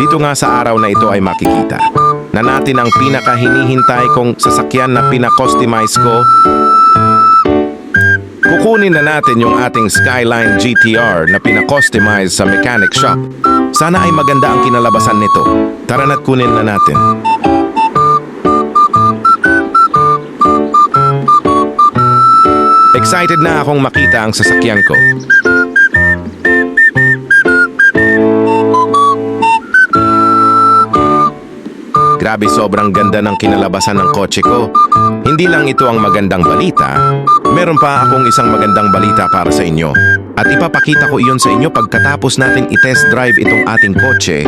Dito nga sa araw na ito ay makikita na natin ang pinaka-hinihintay kong sasakyan na pina-customize ko. Kukunin na natin yung ating Skyline GTR na pina-customize sa mechanic shop. Sana ay maganda ang kinalabasan nito. Tara na't kunin na natin. Excited na akong makita ang sasakyan ko. Grabe, sobrang ganda ng kinalabasan ng kotse ko. Hindi lang ito ang magandang balita, meron pa akong isang magandang balita para sa inyo. At ipapakita ko iyon sa inyo pagkatapos nating i-test drive itong ating kotse.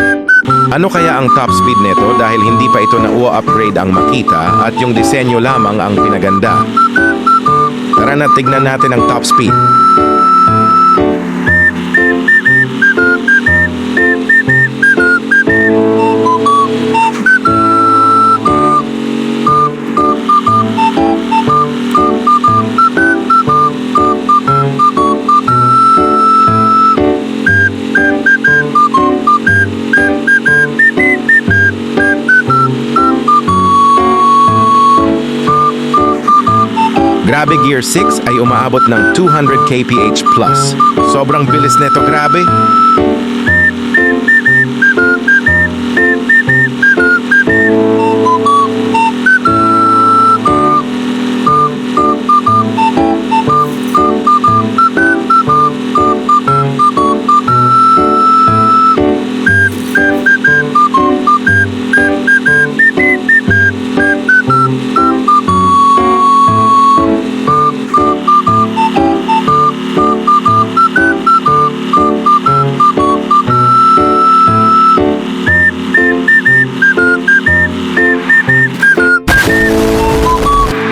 Ano kaya ang top speed nito dahil hindi pa ito na-upgrade ang Makita at yung disenyo lamang ang pinaganda. Tara na, tignan natin ang top speed. Grabe, Gear 6 ay umaabot ng 200 kph plus. Sobrang bilis nito, grabe.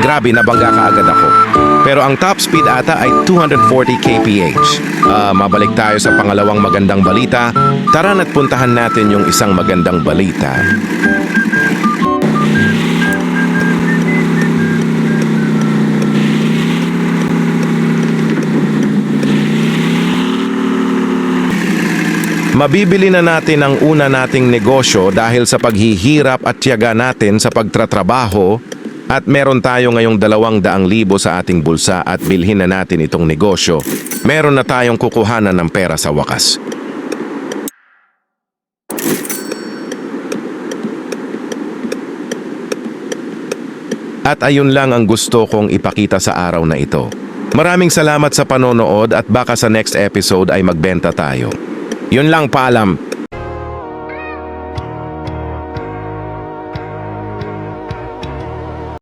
Grabe, nabangga kaagad ako. Pero ang top speed ata ay 240 kph. Mabalik tayo sa pangalawang magandang balita. Tara na't puntahan natin yung isang magandang balita. Mabibili na natin ang una nating negosyo dahil sa paghihirap at tiyaga natin sa pagtratrabaho. At meron tayo ngayong 200,000 sa ating bulsa at bilhin na natin itong negosyo. Meron na tayong kukuhanan ng pera sa wakas. At ayun lang ang gusto kong ipakita sa araw na ito. Maraming salamat sa panonood at baka sa next episode ay magbenta tayo. Yun lang, paalam.